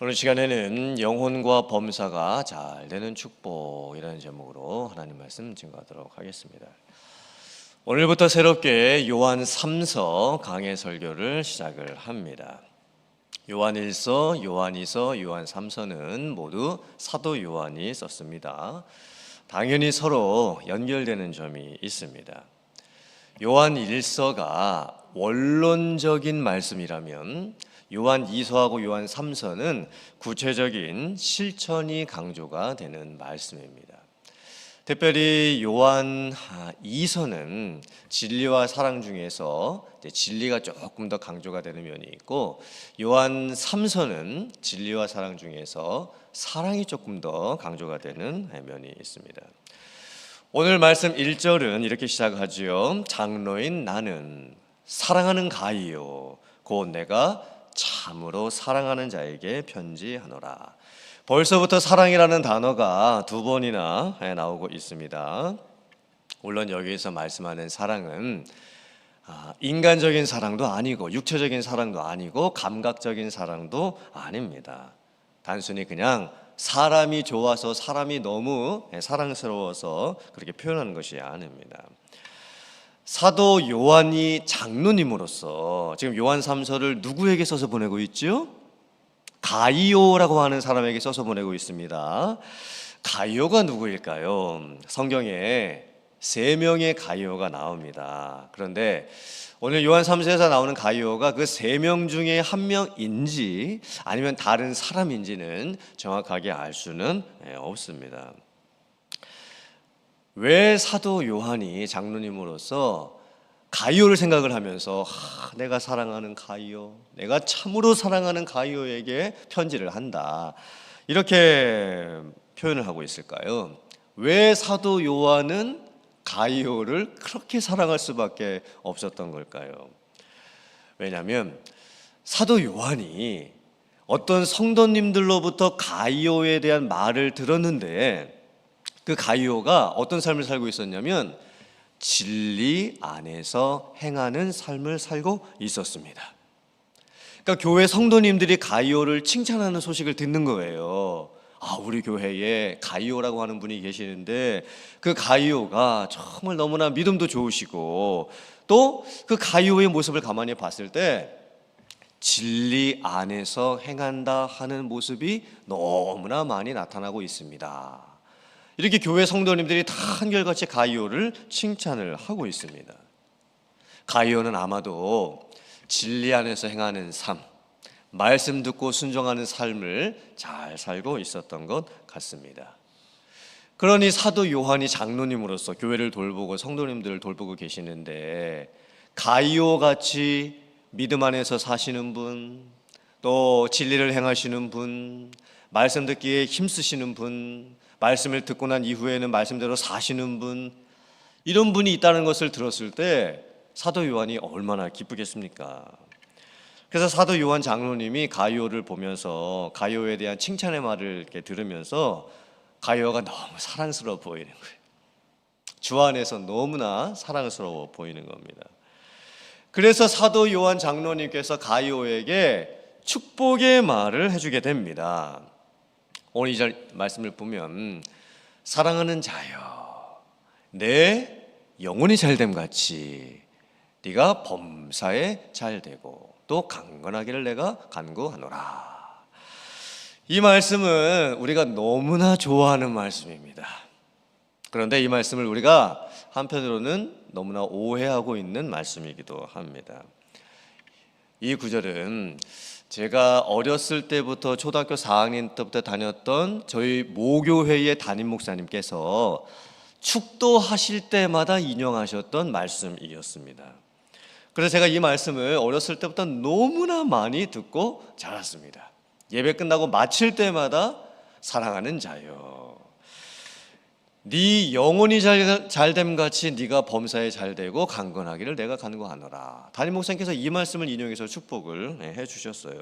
오늘 시간에는 영혼과 범사가 잘 되는 축복이라는 제목으로 하나님 말씀 증거하도록 하겠습니다. 오늘부터 새롭게 요한 3서 강해 설교를 시작을 합니다. 요한 1서, 요한 2서, 요한 3서는 모두 사도 요한이 썼습니다. 당연히 서로 연결되는 점이 있습니다. 요한 1서가 원론적인 말씀이라면 요한 2서하고 요한 3서는 구체적인 실천이 강조가 되는 말씀입니다. 특별히 요한 2서는 진리와 사랑 중에서 진리가 조금 더 강조가 되는 면이 있고, 요한 3서는 진리와 사랑 중에서 사랑이 조금 더 강조가 되는 면이 있습니다. 오늘 말씀 1절은 이렇게 시작하지요. 장로인 나는 사랑하는 가이요 곧 내가 참으로 사랑하는 자에게 편지하노라. 벌써부터 사랑이라는 단어가 두 번이나 나오고 있습니다. 물론 여기에서 말씀하는 사랑은 인간적인 사랑도 아니고 육체적인 사랑도 아니고 감각적인 사랑도 아닙니다. 단순히 그냥 사람이 좋아서, 사람이 너무 사랑스러워서 그렇게 표현하는 것이 아닙니다. 사도 요한이 장로님으로서 지금 요한 3서를 누구에게 써서 보내고 있죠? 가이오라고 하는 사람에게 써서 보내고 있습니다. 가이오가 누구일까요? 성경에 3명의 가이오가 나옵니다. 그런데 오늘 요한 3서에서 나오는 가이오가 그 3명 중에 한 명인지 아니면 다른 사람인지는 정확하게 알 수는 없습니다. 왜 사도 요한이 장로님으로서 가이오를 생각을 하면서 내가 사랑하는 가이오, 내가 참으로 사랑하는 가이오에게 편지를 한다, 이렇게 표현을 하고 있을까요? 왜 사도 요한은 가이오를 그렇게 사랑할 수밖에 없었던 걸까요? 왜냐하면 사도 요한이 어떤 성도님들로부터 가이오에 대한 말을 들었는데, 그 가이오가 어떤 삶을 살고 있었냐면 진리 안에서 행하는 삶을 살고 있었습니다. 그러니까 교회 성도님들이 가이오를 칭찬하는 소식을 듣는 거예요. 우리 교회에 가이오라고 하는 분이 계시는데 그 가이오가 정말 너무나 믿음도 좋으시고, 또 그 가이오의 모습을 가만히 봤을 때 진리 안에서 행한다 하는 모습이 너무나 많이 나타나고 있습니다. 이렇게 교회 성도님들이 다 한결같이 가이오를 칭찬을 하고 있습니다. 가이오는 아마도 진리 안에서 행하는 삶, 말씀 듣고 순종하는 삶을 잘 살고 있었던 것 같습니다. 그러니 사도 요한이 장로님으로서 교회를 돌보고 성도님들을 돌보고 계시는데, 가이오같이 믿음 안에서 사시는 분, 또 진리를 행하시는 분, 말씀 듣기에 힘쓰시는 분, 말씀을 듣고 난 이후에는 말씀대로 사시는 분, 이런 분이 있다는 것을 들었을 때 사도 요한이 얼마나 기쁘겠습니까? 그래서 사도 요한 장로님이 가이오를 보면서 가이오에 대한 칭찬의 말을 이렇게 들으면서 가이오가 너무 사랑스러워 보이는 거예요. 주 안에서 너무나 사랑스러워 보이는 겁니다. 그래서 사도 요한 장로님께서 가이오에게 축복의 말을 해주게 됩니다. 오늘 2절 말씀을 보면 사랑하는 자여 내 영혼이 잘됨 같이 네가 범사에 잘되고 또 강건하기를 내가 간구하노라. 이 말씀은 우리가 너무나 좋아하는 말씀입니다. 그런데 이 말씀을 우리가 한편으로는 너무나 오해하고 있는 말씀이기도 합니다. 이 구절은 제가 어렸을 때부터 초등학교 4학년 때부터 다녔던 저희 모교회의 담임 목사님께서 축도하실 때마다 인용하셨던 말씀이었습니다. 그래서 제가 이 말씀을 어렸을 때부터 너무나 많이 듣고 자랐습니다. 예배 끝나고 마칠 때마다 사랑하는 자여 네 영혼이 잘됨 같이 네가 범사에 잘되고 강건하기를 내가 간구하노라. 담임 목사님께서 이 말씀을 인용해서 축복을 해주셨어요.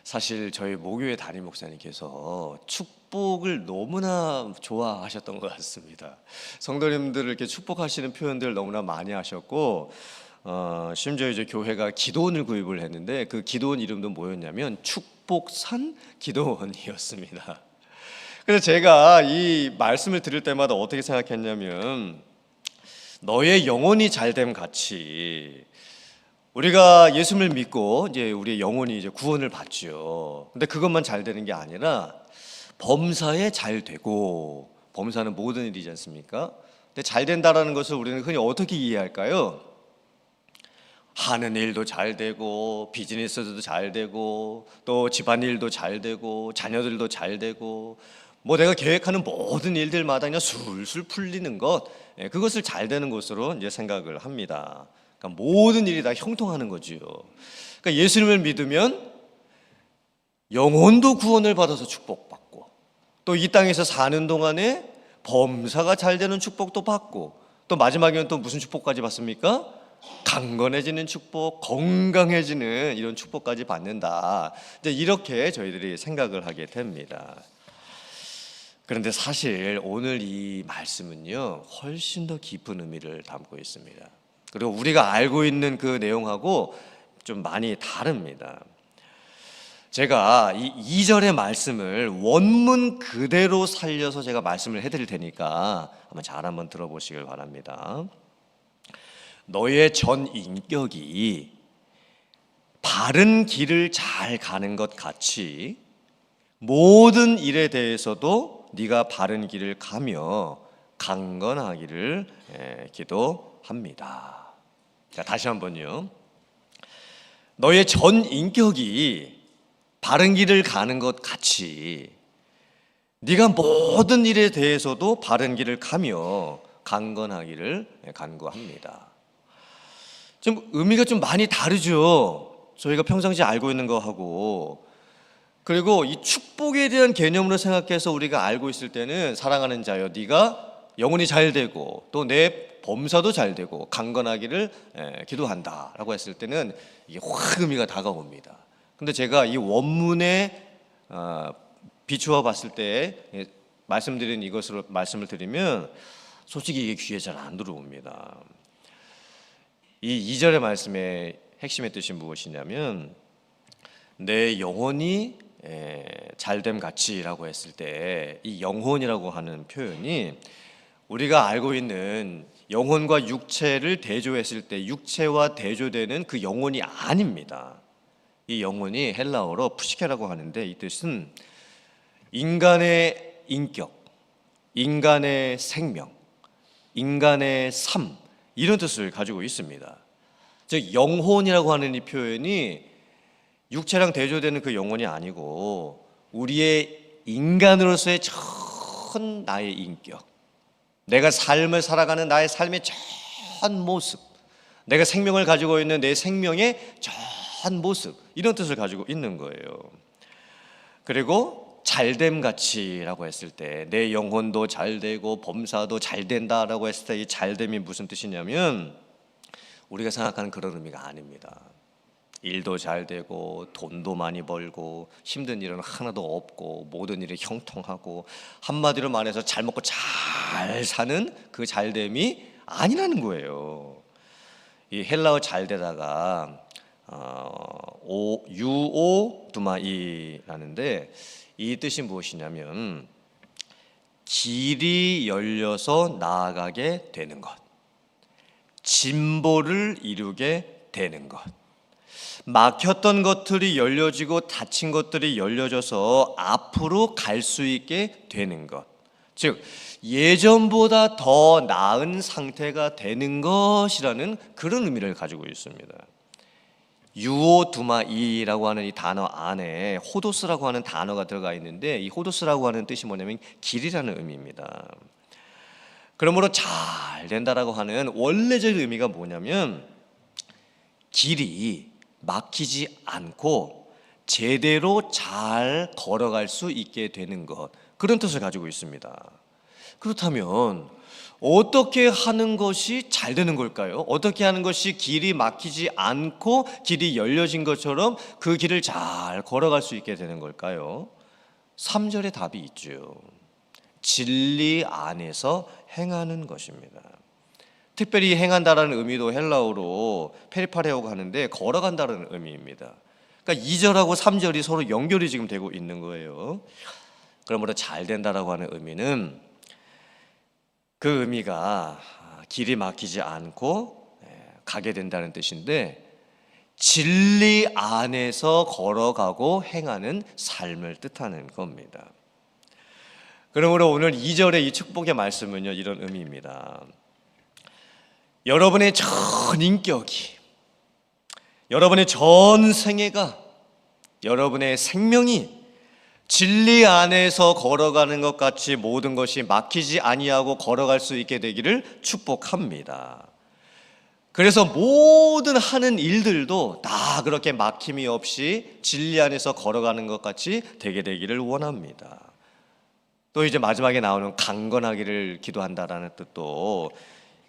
사실 저희 모교회 담임 목사님께서 축복을 너무나 좋아하셨던 것 같습니다. 성도님들을 이렇게 축복하시는 표현들을 너무나 많이 하셨고, 심지어 이제 교회가 기도원을 구입을 했는데 그 기도원 이름도 뭐였냐면 축복 축복산 기도원이었습니다. 그래서 제가 이 말씀을 들을 때마다 어떻게 생각했냐면, 너의 영혼이 잘됨 같이 우리가 예수님을 믿고 이제 우리의 영혼이 이제 구원을 받죠. 근데 그것만 잘 되는 게 아니라 범사에 잘 되고, 범사는 모든 일이지 않습니까? 근데 잘 된다라는 것을 우리는 흔히 어떻게 이해할까요? 하는 일도 잘 되고, 비즈니스도 잘 되고, 또 집안일도 잘 되고, 자녀들도 잘 되고, 뭐 내가 계획하는 모든 일들마다 그냥 술술 풀리는 것, 그것을 잘 되는 것으로 이제 생각을 합니다. 그러니까 모든 일이 다 형통하는 거지요. 그러니까 예수님을 믿으면 영혼도 구원을 받아서 축복받고, 또 이 땅에서 사는 동안에 범사가 잘 되는 축복도 받고, 또 마지막에는 또 무슨 축복까지 받습니까? 강건해지는 축복, 건강해지는 이런 축복까지 받는다. 이제 이렇게 저희들이 생각을 하게 됩니다. 그런데 사실 오늘 이 말씀은요, 훨씬 더 깊은 의미를 담고 있습니다. 그리고 우리가 알고 있는 그 내용하고 좀 많이 다릅니다. 제가 이 2절의 말씀을 원문 그대로 살려서 제가 말씀을 해드릴 테니까 한번 들어보시길 바랍니다. 너의 전 인격이 바른 길을 잘 가는 것 같이 모든 일에 대해서도 네가 바른 길을 가며 강건하기를 기도합니다. 자, 다시 한번요. 너의 전 인격이 바른 길을 가는 것 같이 네가 모든 일에 대해서도 바른 길을 가며 강건하기를 간구합니다. 좀 의미가 좀 많이 다르죠. 저희가 평상시에 알고 있는 거하고. 그리고 이 축복에 대한 개념으로 생각해서 우리가 알고 있을 때는 사랑하는 자여 네가 영혼이 잘 되고 또 내 범사도 잘 되고 강건하기를 기도한다라고 했을 때는 이게 확 의미가 다가옵니다. 근데 제가 이 원문에 비추어 봤을 때 말씀드린 이것으로 말씀을 드리면 솔직히 이게 귀에 잘 안 들어옵니다. 이 2절의 말씀의 핵심의 뜻이 무엇이냐면, 내 영혼이 잘됨 같이라고 했을 때 이 영혼이라고 하는 표현이 우리가 알고 있는 영혼과 육체를 대조했을 때 육체와 대조되는 그 영혼이 아닙니다. 이 영혼이 헬라어로 푸시케라고 하는데, 이 뜻은 인간의 인격, 인간의 생명, 인간의 삶, 이런 뜻을 가지고 있습니다. 즉 영혼이라고 하는 이 표현이 육체랑 대조되는 그 영혼이 아니고 우리의 인간으로서의 전 나의 인격, 내가 삶을 살아가는 나의 삶의 전 모습, 내가 생명을 가지고 있는 내 생명의 전 모습, 이런 뜻을 가지고 있는 거예요. 그리고 잘됨 같이라고 했을 때 내 영혼도 잘 되고 범사도 잘 된다라고 했을 때 이 잘됨이 무슨 뜻이냐면 우리가 생각하는 그런 의미가 아닙니다. 일도 잘 되고 돈도 많이 벌고 힘든 일은 하나도 없고 모든 일이 형통하고 한마디로 말해서 잘 먹고 잘 사는 그 잘됨이 아니라는 거예요. 이 헬라어 잘되다가 유오두마이라는데 이 뜻이 무엇이냐면 길이 열려서 나아가게 되는 것, 진보를 이루게 되는 것, 막혔던 것들이 열려지고 닫힌 것들이 열려져서 앞으로 갈 수 있게 되는 것, 즉 예전보다 더 나은 상태가 되는 것이라는 그런 의미를 가지고 있습니다. 유오두마이라고 하는 이 단어 안에 호도스라고 하는 단어가 들어가 있는데 이 호도스라고 하는 뜻이 뭐냐면 길이라는 의미입니다. 그러므로 잘 된다라고 하는 원래적 의미가 뭐냐면 길이 막히지 않고 제대로 잘 걸어갈 수 있게 되는 것, 그런 뜻을 가지고 있습니다. 그렇다면 어떻게 하는 것이 잘 되는 걸까요? 어떻게 하는 것이 길이 막히지 않고 길이 열려진 것처럼 그 길을 잘 걸어갈 수 있게 되는 걸까요? 3절의 답이 있죠. 진리 안에서 행하는 것입니다. 특별히 행한다라는 의미도 헬라어로 페리파레오가 하는데 걸어간다는 의미입니다. 그러니까 2절하고 3절이 서로 연결이 지금 되고 있는 거예요. 그러므로 잘 된다라고 하는 의미는 그 의미가 길이 막히지 않고 가게 된다는 뜻인데, 진리 안에서 걸어가고 행하는 삶을 뜻하는 겁니다. 그러므로 오늘 2절의 이 축복의 말씀은요, 이런 의미입니다. 여러분의 전 인격이, 여러분의 전 생애가, 여러분의 생명이 진리 안에서 걸어가는 것 같이 모든 것이 막히지 아니하고 걸어갈 수 있게 되기를 축복합니다. 그래서 모든 하는 일들도 다 그렇게 막힘이 없이 진리 안에서 걸어가는 것 같이 되게 되기를 원합니다. 또 이제 마지막에 나오는 강건하기를 기도한다라는 뜻도,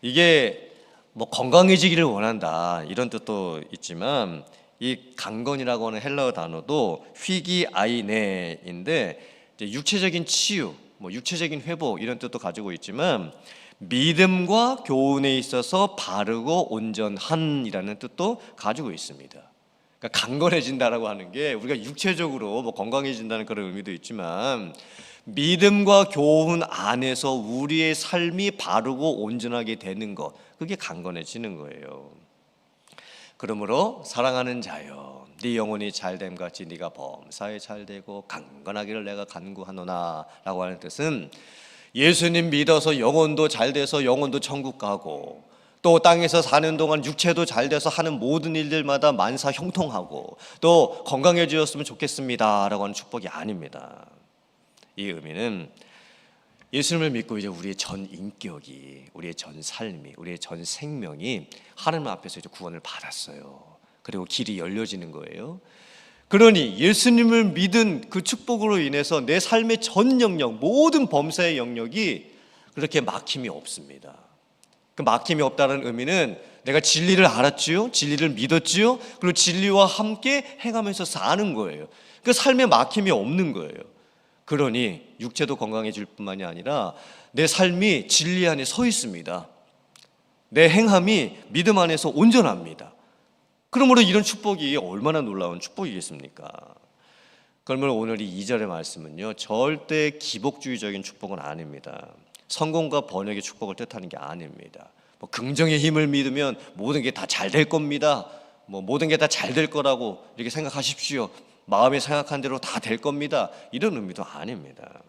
이게 뭐 건강해지기를 원한다 이런 뜻도 있지만, 이 강건이라고 하는 헬라어 단어도 휘기아이네인데 육체적인 치유, 뭐 육체적인 회복 이런 뜻도 가지고 있지만, 믿음과 교훈에 있어서 바르고 온전한이라는 뜻도 가지고 있습니다. 그러니까 강건해진다라고 하는 게 우리가 육체적으로 뭐 건강해진다는 그런 의미도 있지만, 믿음과 교훈 안에서 우리의 삶이 바르고 온전하게 되는 것, 그게 강건해지는 거예요. 그러므로 사랑하는 자여, 네 영혼이 잘됨 같이 네가 범사에 잘되고 강건하기를 내가 간구하노나 라고 하는 뜻은, 예수님 믿어서 영혼도 잘돼서 영혼도 천국 가고, 또 땅에서 사는 동안 육체도 잘돼서 하는 모든 일들마다 만사 형통하고 또 건강해지셨으면 좋겠습니다 라고 하는 축복이 아닙니다. 이 의미는 예수님을 믿고 이제 우리의 전 인격이, 우리의 전 삶이, 우리의 전 생명이 하나님 앞에서 이제 구원을 받았어요. 그리고 길이 열려지는 거예요. 그러니 예수님을 믿은 그 축복으로 인해서 내 삶의 전 영역, 모든 범사의 영역이 그렇게 막힘이 없습니다. 그 막힘이 없다는 의미는 내가 진리를 알았지요, 진리를 믿었지요, 그리고 진리와 함께 행하면서 사는 거예요. 그 삶에 막힘이 없는 거예요. 그러니 육체도 건강해질 뿐만이 아니라 내 삶이 진리 안에 서 있습니다. 내 행함이 믿음 안에서 온전합니다. 그러므로 이런 축복이 얼마나 놀라운 축복이겠습니까? 그러면 오늘 이 2절의 말씀은요, 절대 기복주의적인 축복은 아닙니다. 성공과 번영의 축복을 뜻하는 게 아닙니다. 뭐 긍정의 힘을 믿으면 모든 게 다 잘 될 겁니다. 뭐 모든 게 다 잘 될 거라고 이렇게 생각하십시오. 마음이 생각한 대로 다 될 겁니다. 이런 의미도 아닙니다.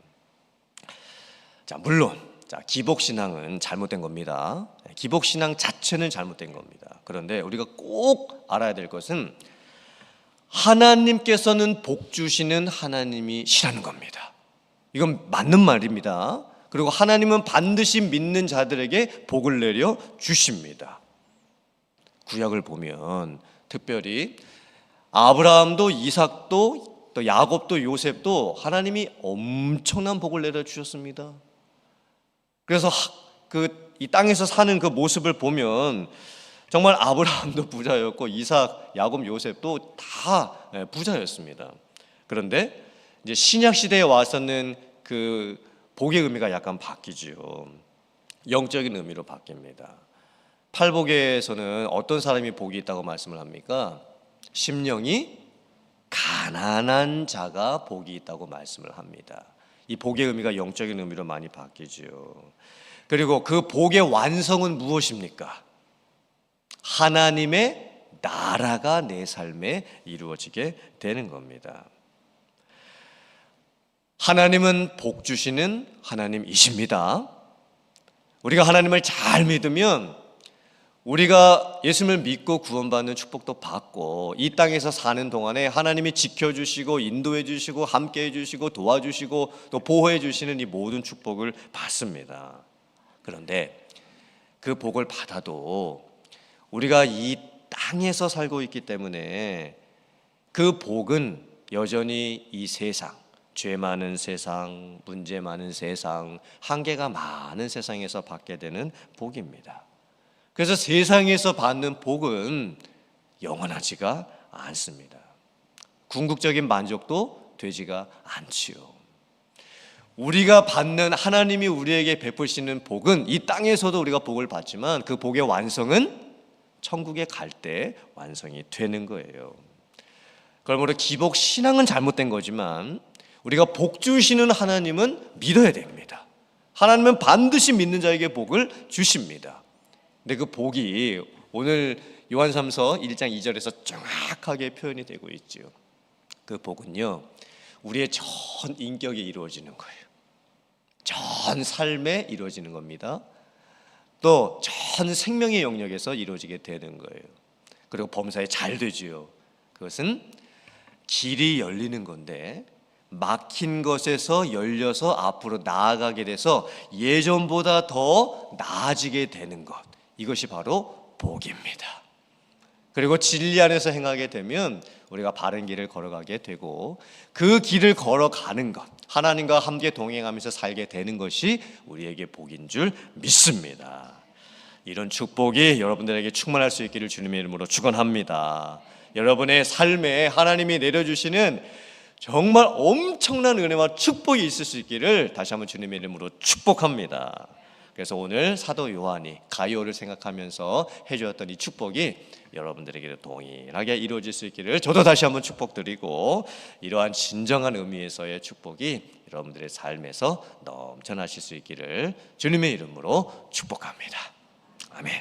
자, 물론 기복신앙은 잘못된 겁니다. 기복신앙 자체는 잘못된 겁니다. 그런데 우리가 꼭 알아야 될 것은, 하나님께서는 복 주시는 하나님이시라는 겁니다. 이건 맞는 말입니다. 그리고 하나님은 반드시 믿는 자들에게 복을 내려 주십니다. 구약을 보면 특별히 아브라함도 이삭도 또 야곱도 요셉도 하나님이 엄청난 복을 내려 주셨습니다. 그래서 이 땅에서 사는 그 모습을 보면 정말 아브라함도 부자였고 이삭, 야곱, 요셉도 다 부자였습니다. 그런데 이제 신약 시대에 와서는 그 복의 의미가 약간 바뀌죠. 영적인 의미로 바뀝니다. 팔복에서는 어떤 사람이 복이 있다고 말씀을 합니까? 심령이 가난한 자가 복이 있다고 말씀을 합니다. 이 복의 의미가 영적인 의미로 많이 바뀌죠. 그리고 그 복의 완성은 무엇입니까? 하나님의 나라가 내 삶에 이루어지게 되는 겁니다. 하나님은 복 주시는 하나님이십니다. 우리가 하나님을 잘 믿으면 우리가 예수님을 믿고 구원받는 축복도 받고, 이 땅에서 사는 동안에 하나님이 지켜주시고 인도해 주시고 함께해 주시고 도와주시고 또 보호해 주시는 이 모든 축복을 받습니다. 그런데 그 복을 받아도 우리가 이 땅에서 살고 있기 때문에 그 복은 여전히 이 세상, 죄 많은 세상, 문제 많은 세상, 한계가 많은 세상에서 받게 되는 복입니다. 그래서 세상에서 받는 복은 영원하지가 않습니다. 궁극적인 만족도 되지가 않지요. 우리가 받는, 하나님이 우리에게 베푸시는 복은 이 땅에서도 우리가 복을 받지만 그 복의 완성은 천국에 갈 때 완성이 되는 거예요. 그러므로 기복 신앙은 잘못된 거지만 우리가 복 주시는 하나님은 믿어야 됩니다. 하나님은 반드시 믿는 자에게 복을 주십니다. 근데 그 복이 오늘 요한삼서 1장 2절에서 정확하게 표현이 되고 있죠. 그 복은요, 우리의 전 인격에 이루어지는 거예요. 전 삶에 이루어지는 겁니다. 또 전 생명의 영역에서 이루어지게 되는 거예요. 그리고 범사에 잘 되지요. 그것은 길이 열리는 건데 막힌 것에서 열려서 앞으로 나아가게 돼서 예전보다 더 나아지게 되는 것, 이것이 바로 복입니다. 그리고 진리 안에서 행하게 되면 우리가 바른 길을 걸어가게 되고 그 길을 걸어가는 것, 하나님과 함께 동행하면서 살게 되는 것이 우리에게 복인 줄 믿습니다. 이런 축복이 여러분들에게 충만할 수 있기를 주님의 이름으로 축원합니다. 여러분의 삶에 하나님이 내려주시는 정말 엄청난 은혜와 축복이 있을 수 있기를 다시 한번 주님의 이름으로 축복합니다. 그래서 오늘 사도 요한이 가이오를 생각하면서 해주었던 이 축복이 여러분들에게 동일하게 이루어질 수 있기를 저도 다시 한번 축복드리고, 이러한 진정한 의미에서의 축복이 여러분들의 삶에서 넘쳐나실 수 있기를 주님의 이름으로 축복합니다. 아멘.